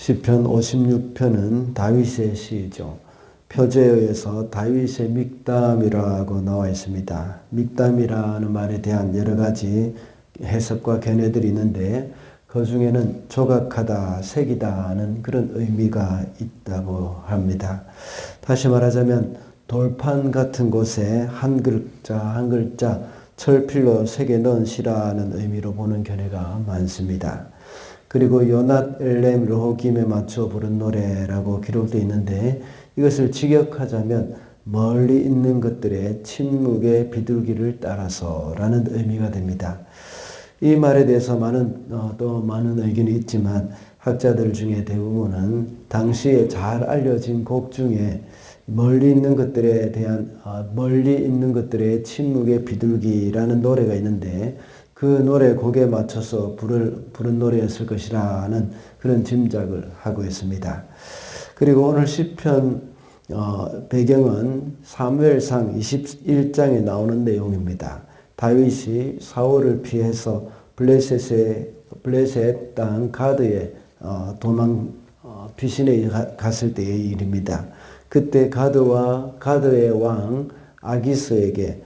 시편 56편은 다윗의 시이죠. 표제에 의해서 다윗의 믹담이라고 나와 있습니다. 믹담이라는 말에 대한 여러 가지 해석과 견해들이 있는데 그 중에는 조각하다, 새기다는 그런 의미가 있다고 합니다. 다시 말하자면 돌판 같은 곳에 한 글자 철필로 새겨 넣은 시라는 의미로 보는 견해가 많습니다. 그리고 요낫 엘렘 르호김에 맞춰 부른 노래라고 기록되어 있는데 이것을 직역하자면 멀리 있는 것들의 침묵의 비둘기를 따라서라는 의미가 됩니다. 이 말에 대해서 또 많은 의견이 있지만 학자들 중에 대부분은 당시에 잘 알려진 곡 중에 멀리 있는 것들에 대한 멀리 있는 것들의 침묵의 비둘기라는 노래가 있는데 그 노래 곡에 맞춰서 부른 노래였을 것이라는 그런 짐작을 하고 있습니다. 그리고 오늘 시편 배경은 사무엘상 21장에 나오는 내용입니다. 다윗이 사울을 피해서 블레셋 땅 가드에 피신해 갔을 때의 일입니다. 그때 가드의 왕 아기스에게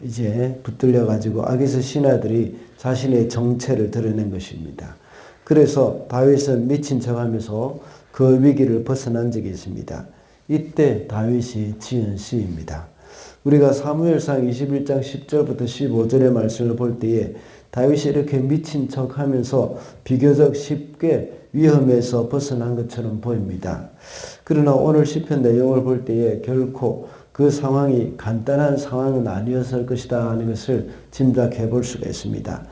이제 붙들려 가지고 아기스 신하들이 자신의 정체를 드러낸 것입니다. 그래서 다윗은 미친 척하면서 그 위기를 벗어난 적이 있습니다. 이때 다윗이 지은 시입니다. 우리가 사무엘상 21장 10절부터 15절의 말씀을 볼 때에 다윗이 이렇게 미친 척하면서 비교적 쉽게 위험에서 벗어난 것처럼 보입니다. 그러나 오늘 시편 내용을 볼 때에 결코 그 상황이 간단한 상황은 아니었을 것이다 하는 것을 짐작해 볼 수가 있습니다.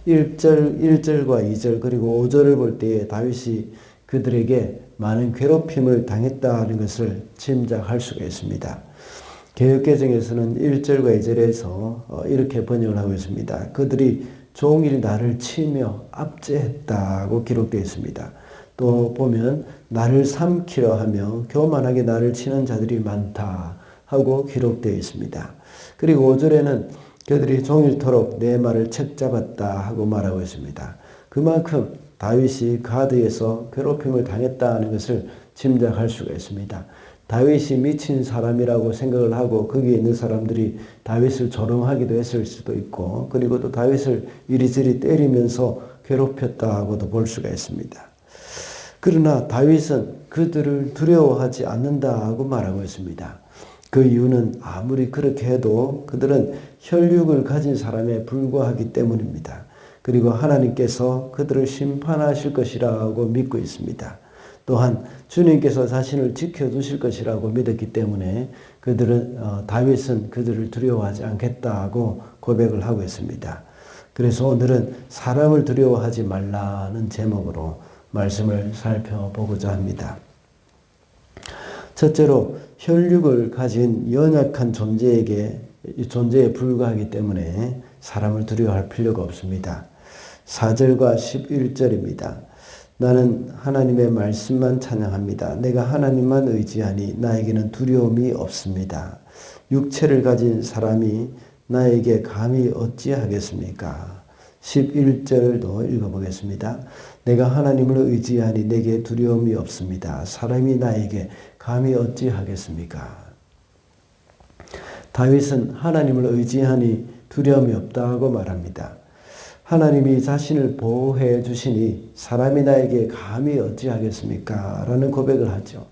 1절과 2절 그리고 5절을 볼 때에 다윗이 그들에게 많은 괴롭힘을 당했다는 것을 짐작할 수가 있습니다. 개역개정에서는 1절과 2절에서 이렇게 번역을 하고 있습니다. 그들이 종일 나를 치며 압제했다고 기록되어 있습니다. 또 보면 나를 삼키려 하며 교만하게 나를 치는 자들이 많다 하고 기록되어 있습니다. 그리고 5절에는 그들이 종일토록 내 말을 책잡았다 하고 말하고 있습니다. 그만큼 다윗이 가드에서 괴롭힘을 당했다는 것을 짐작할 수가 있습니다. 다윗이 미친 사람이라고 생각을 하고 거기에 있는 사람들이 다윗을 조롱하기도 했을 수도 있고 그리고 또 다윗을 이리저리 때리면서 괴롭혔다고도 볼 수가 있습니다. 그러나 다윗은 그들을 두려워하지 않는다고 말하고 있습니다. 그 이유는 아무리 그렇게 해도 그들은 혈육을 가진 사람에 불과하기 때문입니다. 그리고 하나님께서 그들을 심판하실 것이라고 믿고 있습니다. 또한 주님께서 자신을 지켜주실 것이라고 믿었기 때문에 다윗은 그들을 두려워하지 않겠다고 고백을 하고 있습니다. 그래서 오늘은 사람을 두려워하지 말라는 제목으로 말씀을 살펴보고자 합니다. 첫째로 혈육을 가진 연약한 존재에 불과하기 때문에 사람을 두려워할 필요가 없습니다. 4절과 11절입니다. 나는 하나님의 말씀만 찬양합니다. 내가 하나님만 의지하니 나에게는 두려움이 없습니다. 육체를 가진 사람이 나에게 감히 어찌하겠습니까? 11절도 읽어보겠습니다. 내가 하나님을 의지하니 내게 두려움이 없습니다. 사람이 나에게 감히 어찌하겠습니까? 다윗은 하나님을 의지하니 두려움이 없다고 말합니다. 하나님이 자신을 보호해 주시니 사람이 나에게 감히 어찌하겠습니까? 라는 고백을 하죠.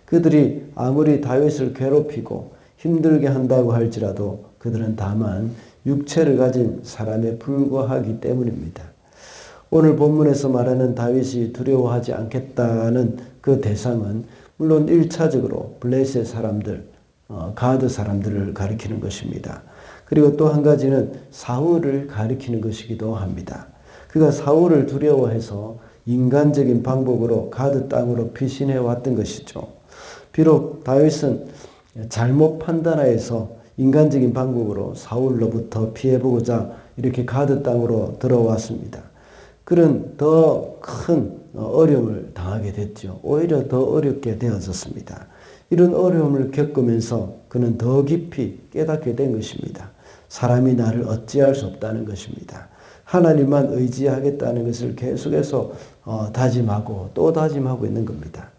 그들이 아무리 다윗을 괴롭히고 힘들게 한다고 할지라도 그들은 다만 육체를 가진 사람에 불과하기 때문입니다. 오늘 본문에서 말하는 다윗이 두려워하지 않겠다는 그 대상은 물론 1차적으로 블레셋 사람들, 가드 사람들을 가리키는 것입니다. 그리고 또 한 가지는 사울을 가리키는 것이기도 합니다. 그가 사울을 두려워해서 인간적인 방법으로 가드 땅으로 피신해 왔던 것이죠. 비록 다윗은 잘못 판단하여서 인간적인 방법으로 사울로부터 피해보고자 이렇게 가드 땅으로 들어왔습니다. 그는 더 큰 어려움을 당하게 됐죠. 오히려 더 어렵게 되어졌습니다. 이런 어려움을 겪으면서 그는 더 깊이 깨닫게 된 것입니다. 사람이 나를 어찌할 수 없다는 것입니다. 하나님만 의지하겠다는 것을 계속해서 다짐하고 또 다짐하고 있는 겁니다.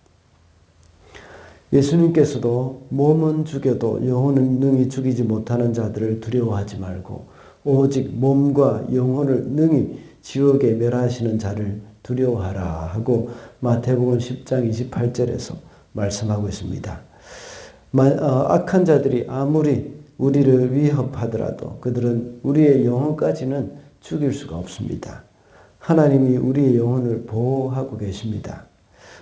예수님께서도 몸은 죽여도 영혼은 능히 죽이지 못하는 자들을 두려워하지 말고 오직 몸과 영혼을 능히 지옥에 멸하시는 자를 두려워하라 하고 마태복음 10장 28절에서 말씀하고 있습니다. 악한 자들이 아무리 우리를 위협하더라도 그들은 우리의 영혼까지는 죽일 수가 없습니다. 하나님이 우리의 영혼을 보호하고 계십니다.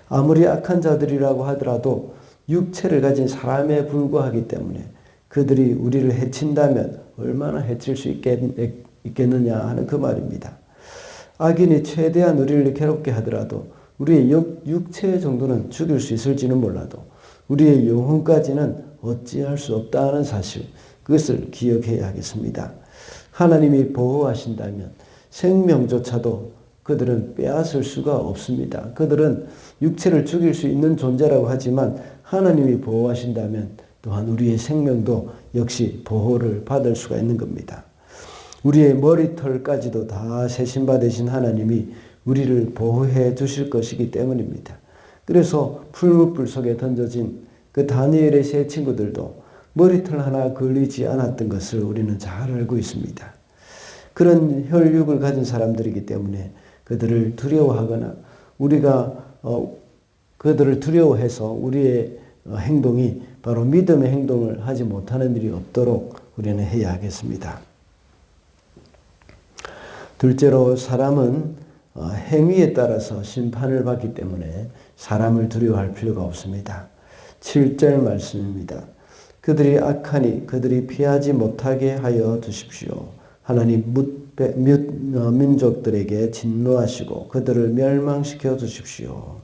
아무리 악한 자들이라고 하더라도 육체를 가진 사람에 불과하기 때문에 그들이 우리를 해친다면 얼마나 해칠 수 있겠느냐 하는 그 말입니다. 악인이 최대한 우리를 괴롭게 하더라도 우리의 육체 정도는 죽일 수 있을지는 몰라도 우리의 영혼까지는 어찌할 수 없다는 사실, 그것을 기억해야 하겠습니다. 하나님이 보호하신다면 생명조차도 그들은 빼앗을 수가 없습니다. 그들은 육체를 죽일 수 있는 존재라고 하지만 하나님이 보호하신다면 또한 우리의 생명도 역시 보호를 받을 수가 있는 겁니다. 우리의 머리털까지도 다 세신바 되신 하나님이 우리를 보호해 주실 것이기 때문입니다. 그래서 풀무불 속에 던져진 그 다니엘의 세 친구들도 머리털 하나 걸리지 않았던 것을 우리는 잘 알고 있습니다. 그런 혈육을 가진 사람들이기 때문에 그들을 두려워하거나 우리가 그들을 두려워해서 우리의 행동이 바로 믿음의 행동을 하지 못하는 일이 없도록 우리는 해야 하겠습니다. 둘째로 사람은 행위에 따라서 심판을 받기 때문에 사람을 두려워할 필요가 없습니다. 7절 말씀입니다. 그들이 악하니 그들이 피하지 못하게 하여 두십시오. 하나님 민족들에게 진노하시고 그들을 멸망시켜 두십시오.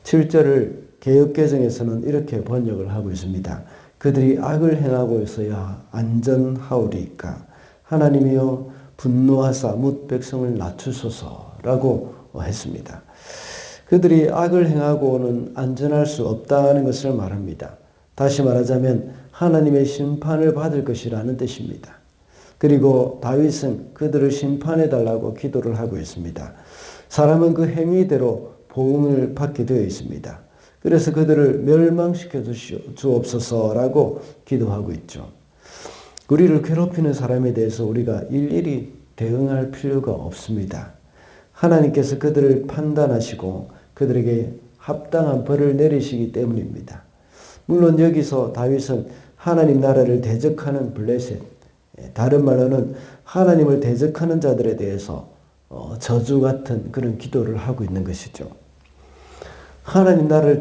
7절을 개역개정에서는 이렇게 번역을 하고 있습니다. 그들이 악을 행하고 있어야 안전하오리까. 하나님이여 분노하사 뭇 백성을 낮추소서라고 했습니다. 그들이 악을 행하고는 안전할 수 없다는 것을 말합니다. 다시 말하자면 하나님의 심판을 받을 것이라는 뜻입니다. 그리고 다윗은 그들을 심판해 달라고 기도를 하고 있습니다. 사람은 그 행위대로 보응을 받게 되어 있습니다. 그래서 그들을 멸망시켜 주옵소서라고 기도하고 있죠. 우리를 괴롭히는 사람에 대해서 우리가 일일이 대응할 필요가 없습니다. 하나님께서 그들을 판단하시고 그들에게 합당한 벌을 내리시기 때문입니다. 물론 여기서 다윗은 하나님 나라를 대적하는 블레셋, 다른 말로는 하나님을 대적하는 자들에 대해서 저주 같은 그런 기도를 하고 있는 것이죠. 하나님 나라를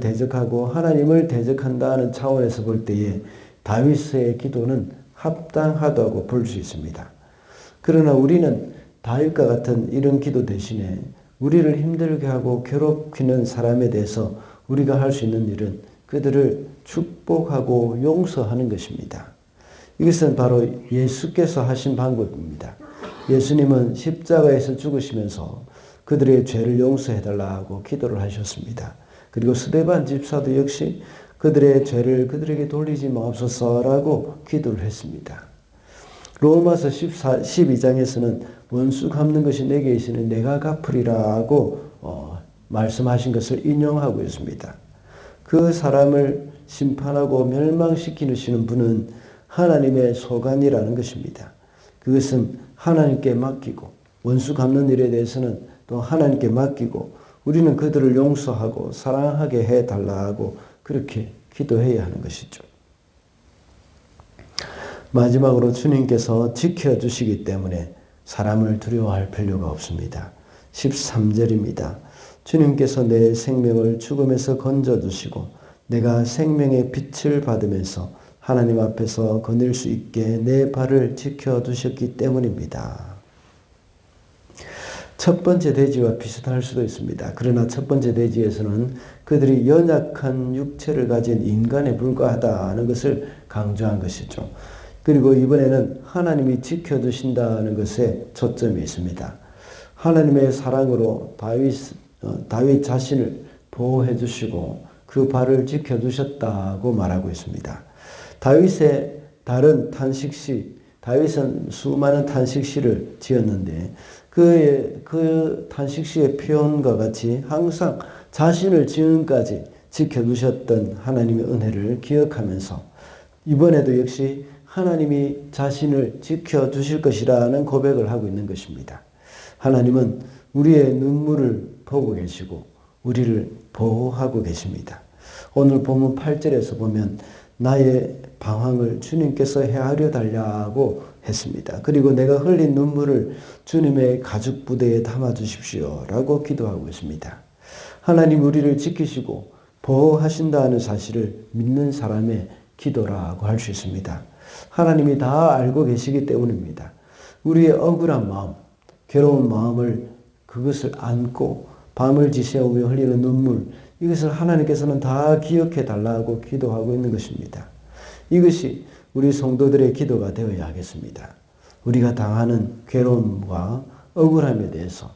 대적하고 하나님을 대적한다는 차원에서 볼 때에 다윗의 기도는 합당하다고 볼 수 있습니다. 그러나 우리는 다윗과 같은 이런 기도 대신에 우리를 힘들게 하고 괴롭히는 사람에 대해서 우리가 할 수 있는 일은 그들을 축복하고 용서하는 것입니다. 이것은 바로 예수께서 하신 방법입니다. 예수님은 십자가에서 죽으시면서 그들의 죄를 용서해달라고 기도를 하셨습니다. 그리고 스데반 집사도 역시 그들의 죄를 그들에게 돌리지 마옵소서라고 기도를 했습니다. 로마서 12장에서는 원수 갚는 것이 내게 있으니 내가 갚으리라고 말씀하신 것을 인용하고 있습니다. 그 사람을 심판하고 멸망시키시는 분은 하나님의 소관이라는 것입니다. 그것은 하나님께 맡기고 원수 갚는 일에 대해서는 또 하나님께 맡기고 우리는 그들을 용서하고 사랑하게 해달라고 그렇게 기도해야 하는 것이죠. 마지막으로 주님께서 지켜주시기 때문에 사람을 두려워할 필요가 없습니다. 13절입니다. 주님께서 내 생명을 죽음에서 건져주시고 내가 생명의 빛을 받으면서 하나님 앞에서 거닐 수 있게 내 발을 지켜두셨기 때문입니다. 첫 번째 대지와 비슷할 수도 있습니다. 그러나 첫 번째 대지에서는 그들이 연약한 육체를 가진 인간에 불과하다는 것을 강조한 것이죠. 그리고 이번에는 하나님이 지켜두신다는 것에 초점이 있습니다. 하나님의 사랑으로 다윗 자신을 보호해 주시고 그 발을 지켜두셨다고 말하고 있습니다. 다윗의 다른 탄식시, 다윗은 수많은 탄식시를 지었는데 그 탄식시의 표현과 같이 항상 자신을 지금까지 지켜주셨던 하나님의 은혜를 기억하면서 이번에도 역시 하나님이 자신을 지켜주실 것이라는 고백을 하고 있는 것입니다. 하나님은 우리의 눈물을 보고 계시고 우리를 보호하고 계십니다. 오늘 본문 8절에서 보면 나의 방황을 주님께서 헤아려 달라고 했습니다. 그리고 내가 흘린 눈물을 주님의 가죽 부대에 담아 주십시오 라고 기도하고 있습니다. 하나님 우리를 지키시고 보호하신다는 사실을 믿는 사람의 기도라고 할 수 있습니다. 하나님이 다 알고 계시기 때문입니다. 우리의 억울한 마음, 괴로운 마음을 그것을 안고 밤을 지새우며 흘리는 눈물, 이것을 하나님께서는 다 기억해 달라고 기도하고 있는 것입니다. 이것이 우리 성도들의 기도가 되어야 하겠습니다. 우리가 당하는 괴로움과 억울함에 대해서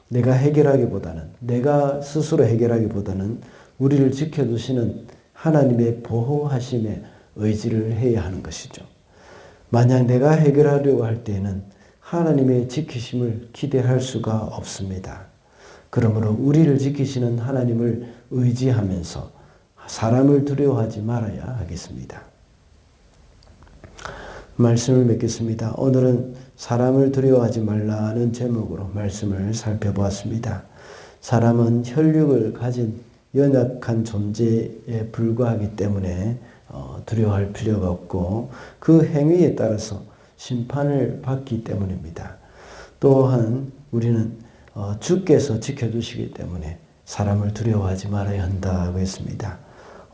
내가 해결하기보다는, 내가 스스로 해결하기보다는 우리를 지켜주시는 하나님의 보호하심에 의지를 해야 하는 것이죠. 만약 내가 해결하려고 할 때에는 하나님의 지키심을 기대할 수가 없습니다. 그러므로 우리를 지키시는 하나님을 의지하면서 사람을 두려워하지 말아야 하겠습니다. 말씀을 맺겠습니다. 오늘은 사람을 두려워하지 말라는 제목으로 말씀을 살펴보았습니다. 사람은 혈육을 가진 연약한 존재에 불과하기 때문에 두려워할 필요가 없고 그 행위에 따라서 심판을 받기 때문입니다. 또한 우리는 주께서 지켜주시기 때문에 사람을 두려워하지 말아야 한다고 했습니다.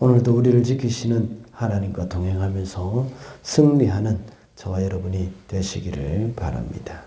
오늘도 우리를 지키시는 하나님과 동행하면서 승리하는 저와 여러분이 되시기를 바랍니다.